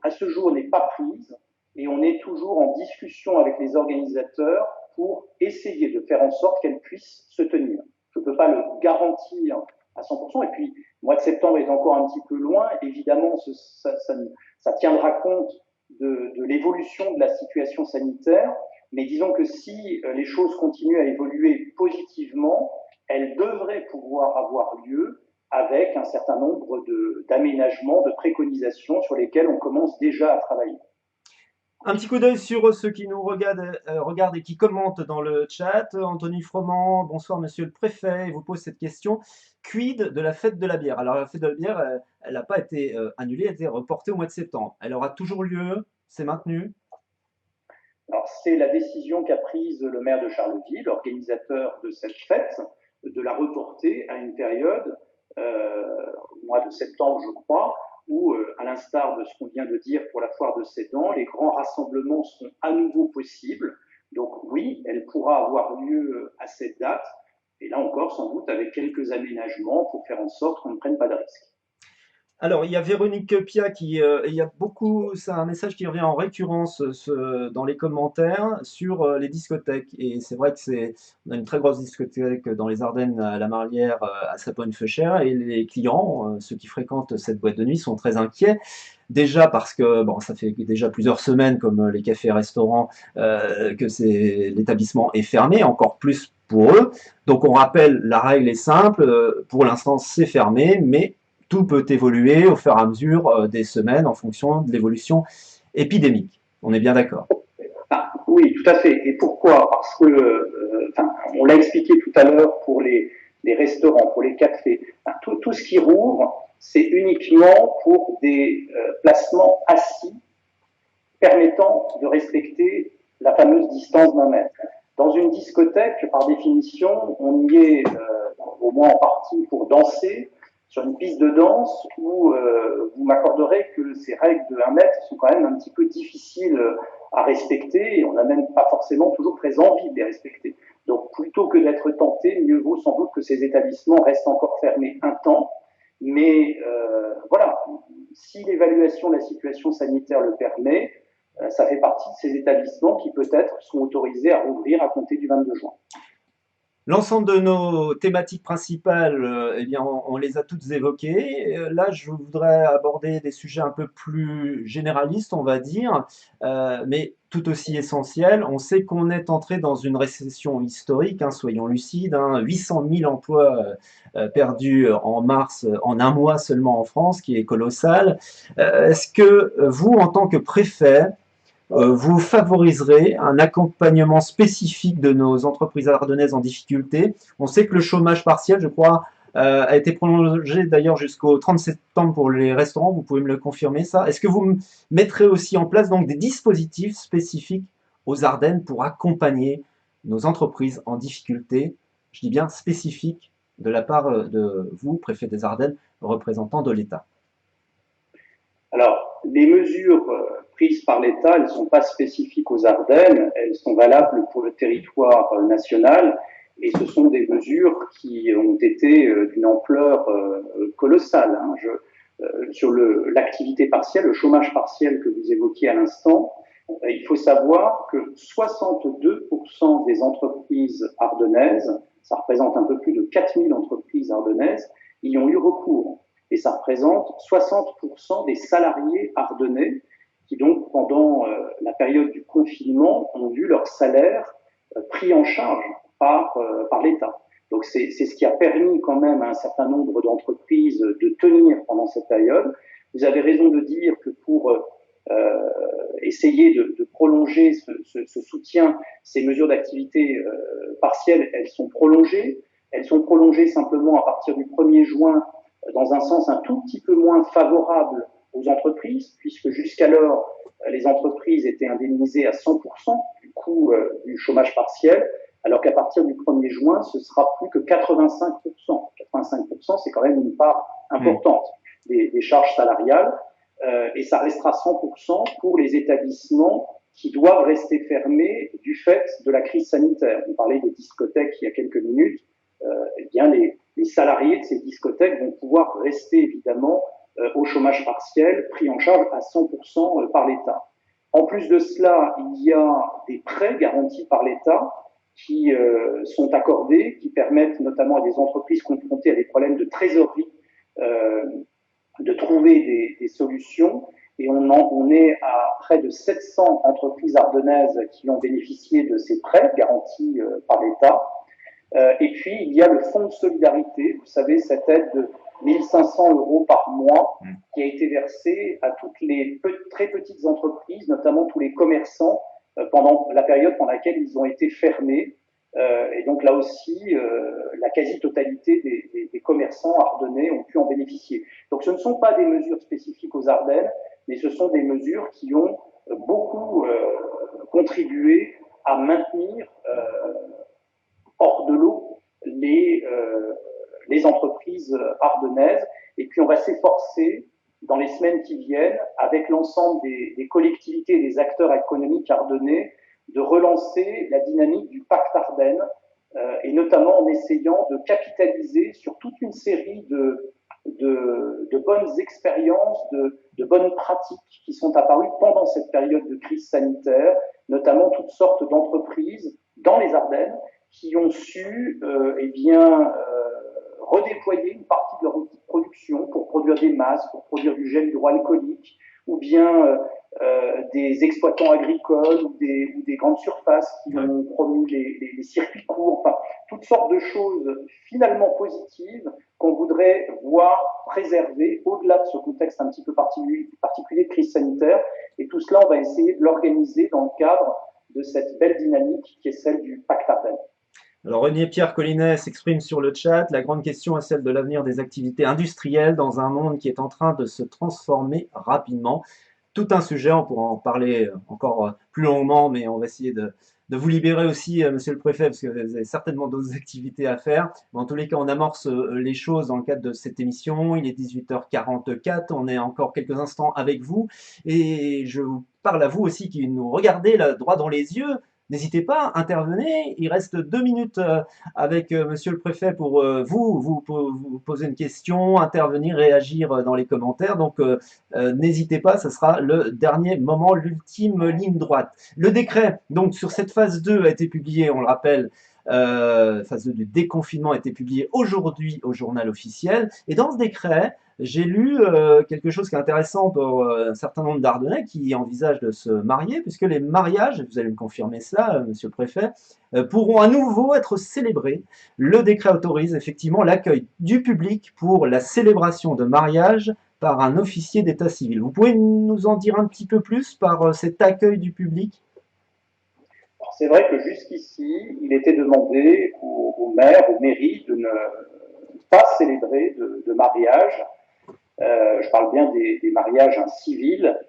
à ce jour, n'est pas prise et on est toujours en discussion avec les organisateurs pour essayer de faire en sorte qu'elle puisse se tenir. Je ne peux pas le garantir à 100%. Et puis, le mois de septembre est encore un petit peu loin. Évidemment, ça tiendra compte de l'évolution de la situation sanitaire. Mais disons que si les choses continuent à évoluer positivement, elles devraient pouvoir avoir lieu avec un certain nombre d'aménagements, de préconisations sur lesquels on commence déjà à travailler. Un petit coup d'œil sur ceux qui nous regardent et qui commentent dans le chat. Anthony Froment, bonsoir monsieur le préfet, il vous pose cette question. Quid de la fête de la bière? Alors la fête de la bière, elle n'a pas été annulée, elle a été reportée au mois de septembre. Elle aura toujours lieu, c'est maintenu? Alors c'est la décision qu'a prise le maire de Charleville, organisateur de cette fête, de la reporter à une période, au mois de septembre je crois, où, à l'instar de ce qu'on vient de dire pour la foire de Sedan, les grands rassemblements seront à nouveau possibles. Donc oui, elle pourra avoir lieu à cette date, et là encore, sans doute avec quelques aménagements pour faire en sorte qu'on ne prenne pas de risques. Alors, il y a Véronique Pia il y a beaucoup, c'est un message qui revient en récurrence dans les commentaires sur les discothèques. Et c'est vrai que on a une très grosse discothèque dans les Ardennes, à la Marlière, à Sapone-Feuchères, et les clients, ceux qui fréquentent cette boîte de nuit, sont très inquiets. Déjà parce que bon, ça fait déjà plusieurs semaines, comme les cafés et restaurants, que l'établissement est fermé, encore plus pour eux. Donc on rappelle, la règle est simple, pour l'instant c'est fermé, mais tout peut évoluer au fur et à mesure des semaines en fonction de l'évolution épidémique. On est bien d'accord. Ah, oui, tout à fait. Et pourquoi? Parce que, on l'a expliqué tout à l'heure pour les restaurants, pour les cafés, tout ce qui rouvre, c'est uniquement pour des placements assis permettant de respecter la fameuse distance d'un mètre. Dans une discothèque, par définition, on y est au moins en partie pour danser sur une piste de danse où vous m'accorderez que ces règles de 1 mètre sont quand même un petit peu difficiles à respecter et on n'a même pas forcément toujours très envie de les respecter. Donc plutôt que d'être tenté, mieux vaut sans doute que ces établissements restent encore fermés un temps. Mais voilà, si l'évaluation de la situation sanitaire le permet, ça fait partie de ces établissements qui peut-être sont autorisés à rouvrir à compter du 22 juin. L'ensemble de nos thématiques principales, eh bien, on les a toutes évoquées. Là, je voudrais aborder des sujets un peu plus généralistes, on va dire, mais tout aussi essentiels. On sait qu'on est entré dans une récession historique, hein, soyons lucides, hein, 800 000 emplois perdus en mars, en un mois seulement en France, qui est colossal. Est-ce que vous, en tant que préfet, vous favoriserez un accompagnement spécifique de nos entreprises ardennaises en difficulté. On sait que le chômage partiel, je crois, a été prolongé d'ailleurs jusqu'au 30 septembre pour les restaurants. Vous pouvez me le confirmer, ça? Est-ce que vous mettrez aussi en place donc des dispositifs spécifiques aux Ardennes pour accompagner nos entreprises en difficulté? Je dis bien spécifiques de la part de vous, préfet des Ardennes, représentant de l'État. Alors, les mesures prises par l'État, elles ne sont pas spécifiques aux Ardennes, elles sont valables pour le territoire national et ce sont des mesures qui ont été d'une ampleur colossale. Hein. Sur l'activité partielle, le chômage partiel que vous évoquiez à l'instant, il faut savoir que 62% des entreprises ardennaises, ça représente un peu plus de 4000 entreprises ardennaises, y ont eu recours. Et ça représente 60% des salariés ardennais qui donc pendant la période du confinement ont vu leur salaire pris en charge par l'État. Donc c'est ce qui a permis quand même à un certain nombre d'entreprises de tenir pendant cette période. Vous avez raison de dire que pour essayer de prolonger ce soutien, ces mesures d'activité partielle, elles sont prolongées. Elles sont prolongées simplement à partir du 1er juin dans un sens un tout petit peu moins favorable aux entreprises, puisque jusqu'alors, les entreprises étaient indemnisées à 100% du coût du chômage partiel, alors qu'à partir du 1er juin, ce sera plus que 85%. 85%, c'est quand même une part importante des charges salariales, et ça restera 100% pour les établissements qui doivent rester fermés du fait de la crise sanitaire. On parlait des discothèques il y a quelques minutes. Eh bien, les salariés de ces discothèques vont pouvoir rester évidemment au chômage partiel, pris en charge à 100% par l'État. En plus de cela, il y a des prêts garantis par l'État qui sont accordés, qui permettent notamment à des entreprises confrontées à des problèmes de trésorerie de trouver des solutions. Et on est à près de 700 entreprises ardennaises qui ont bénéficié de ces prêts garantis par l'État. Et puis, il y a le fonds de solidarité, vous savez, cette aide de 1 500 € par mois qui a été versée à toutes les très petites entreprises, notamment tous les commerçants, pendant la période pendant laquelle ils ont été fermés. Et donc là aussi, la quasi-totalité des commerçants ardennais ont pu en bénéficier. Donc ce ne sont pas des mesures spécifiques aux Ardennes, mais ce sont des mesures qui ont beaucoup contribué à maintenir hors de l'eau les entreprises ardennaises. Et puis on va s'efforcer dans les semaines qui viennent, avec l'ensemble des collectivités et des acteurs économiques ardennais, de relancer la dynamique du pacte Ardennes, et notamment en essayant de capitaliser sur toute une série de bonnes expériences, de bonnes pratiques qui sont apparues pendant cette période de crise sanitaire, notamment toutes sortes d'entreprises dans les Ardennes qui ont su redéployer une partie de leur outil de production pour produire des masques, pour produire du gel hydroalcoolique, ou bien des exploitants agricoles ou des grandes surfaces qui ont promu les circuits courts, enfin, toutes sortes de choses finalement positives qu'on voudrait voir préservées au-delà de ce contexte un petit peu particulier de crise sanitaire. Et tout cela, on va essayer de l'organiser dans le cadre de cette belle dynamique qui est celle du pacte Ardennes. Alors René-Pierre Collinet s'exprime sur le chat. La grande question est celle de l'avenir des activités industrielles dans un monde qui est en train de se transformer rapidement. Tout un sujet, on pourra en parler encore plus longuement, mais on va essayer de vous libérer aussi, monsieur le préfet, parce que vous avez certainement d'autres activités à faire. Mais en tous les cas, on amorce les choses dans le cadre de cette émission. Il est 18h44, on est encore quelques instants avec vous. Et je vous parle à vous aussi qui nous regardez là, droit dans les yeux. N'hésitez pas, intervenez. Il reste 2 minutes avec monsieur le préfet pour vous poser une question, intervenir, réagir dans les commentaires. Donc, n'hésitez pas, ce sera le dernier moment, l'ultime ligne droite. Le décret, donc, sur cette phase 2 a été publié, on le rappelle, phase 2 du déconfinement a été publié aujourd'hui au journal officiel. Et dans ce décret, j'ai lu quelque chose qui est intéressant pour un certain nombre d'Ardennais qui envisagent de se marier, puisque les mariages, vous allez me confirmer cela, monsieur le préfet, pourront à nouveau être célébrés. Le décret autorise effectivement l'accueil du public pour la célébration de mariage par un officier d'état civil. Vous pouvez nous en dire un petit peu plus par cet accueil du public? C'est vrai que jusqu'ici, il était demandé aux maires, aux mairies de ne pas célébrer de mariage. Je parle bien des mariages civils,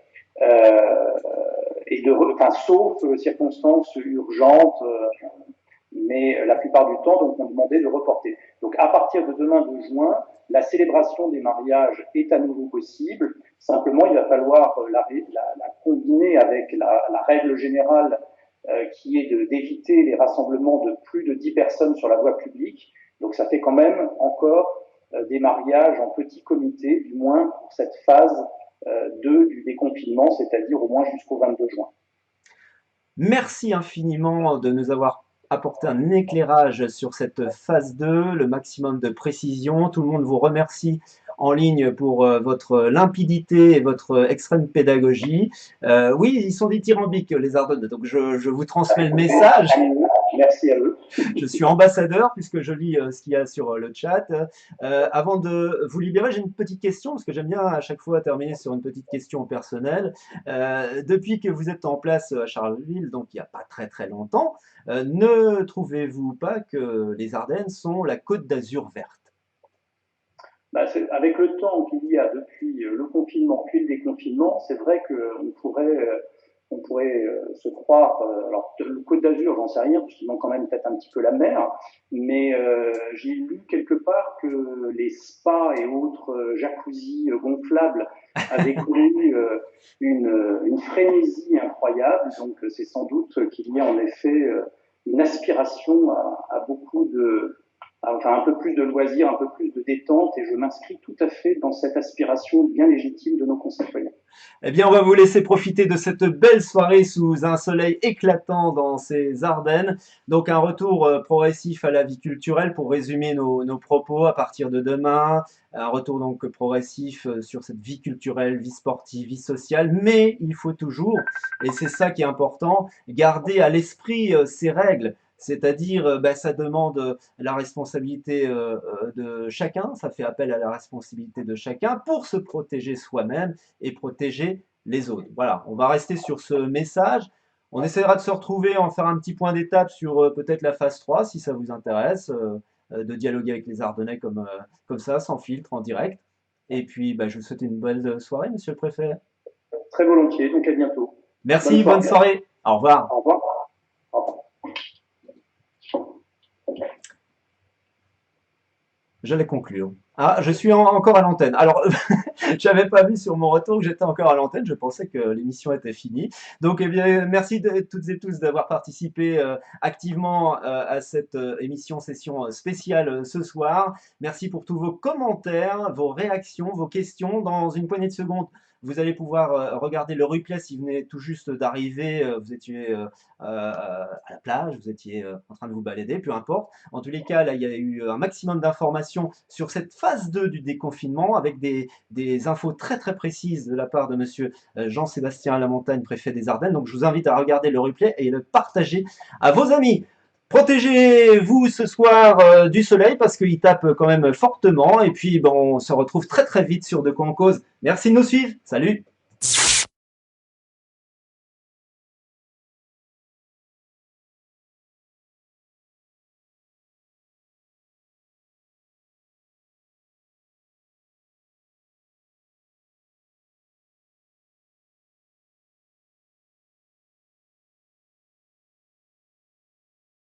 sauf circonstances urgentes, mais la plupart du temps, donc, on demandait de reporter. Donc, à partir de demain 2 juin, la célébration des mariages est à nouveau possible. Simplement, il va falloir la combiner avec la règle générale qui est d'éviter les rassemblements de plus de 10 personnes sur la voie publique. Donc, ça fait quand même encore des mariages en petit comité, du moins pour cette phase 2 du déconfinement, c'est-à-dire au moins jusqu'au 22 juin. Merci infiniment de nous avoir apporté un éclairage sur cette phase 2, le maximum de précision. Tout le monde vous remercie en ligne pour votre limpidité et votre extrême pédagogie. Oui, ils sont dithyrambiques, les Ardennais, donc je vous transmets le message. Merci à eux. Je suis ambassadeur puisque je lis ce qu'il y a sur le chat. Avant de vous libérer, j'ai une petite question parce que j'aime bien à chaque fois terminer sur une petite question personnelle. Depuis que vous êtes en place à Charleville, donc il n'y a pas très très longtemps, ne trouvez-vous pas que les Ardennes sont la Côte d'Azur verte? Avec le temps qu'il y a depuis le confinement puis le déconfinement, c'est vrai qu'on pourrait se croire, alors le Côte d'Azur, j'en sais rien, puisqu'il manque quand même peut-être un petit peu la mer, mais j'ai lu quelque part que les spas et autres jacuzzi gonflables avaient connu une frénésie incroyable, donc c'est sans doute qu'il y a en effet une aspiration à beaucoup un peu plus de loisirs, un peu plus de détente, et je m'inscris tout à fait dans cette aspiration bien légitime de nos concitoyens. Eh bien, on va vous laisser profiter de cette belle soirée sous un soleil éclatant dans ces Ardennes. Donc, un retour progressif à la vie culturelle pour résumer nos propos à partir de demain. Un retour donc progressif sur cette vie culturelle, vie sportive, vie sociale. Mais il faut toujours, et c'est ça qui est important, garder à l'esprit ces règles. C'est-à-dire, ça demande la responsabilité de chacun, ça fait appel à la responsabilité de chacun pour se protéger soi-même et protéger les autres. Voilà, on va rester sur ce message. On essaiera de se retrouver, en faire un petit point d'étape sur peut-être la phase 3, si ça vous intéresse, de dialoguer avec les Ardennais comme ça, sans filtre, en direct. Et puis, je vous souhaite une bonne soirée, monsieur le préfet. Très volontiers, donc à bientôt. Merci, bonne soirée. Au revoir. Au revoir. Au revoir. J'allais conclure. Ah, je suis encore à l'antenne. Alors, j'avais pas vu sur mon retour que j'étais encore à l'antenne. Je pensais que l'émission était finie. Donc, eh bien, merci toutes et tous d'avoir participé activement à cette émission session spéciale ce soir. Merci pour tous vos commentaires, vos réactions, vos questions. Dans une poignée de secondes, vous allez pouvoir regarder le replay si vous venez tout juste d'arriver, vous étiez à la plage, vous étiez en train de vous balader, peu importe. En tous les cas, là, il y a eu un maximum d'informations sur cette phase 2 du déconfinement avec des infos très très précises de la part de monsieur Jean-Sébastien Lamontagne, préfet des Ardennes. Donc, je vous invite à regarder le replay et le partager à vos amis. Protégez-vous ce soir du soleil parce qu'il tape quand même fortement. Et puis, on se retrouve très très vite sur De quoi on cause. Merci de nous suivre. Salut!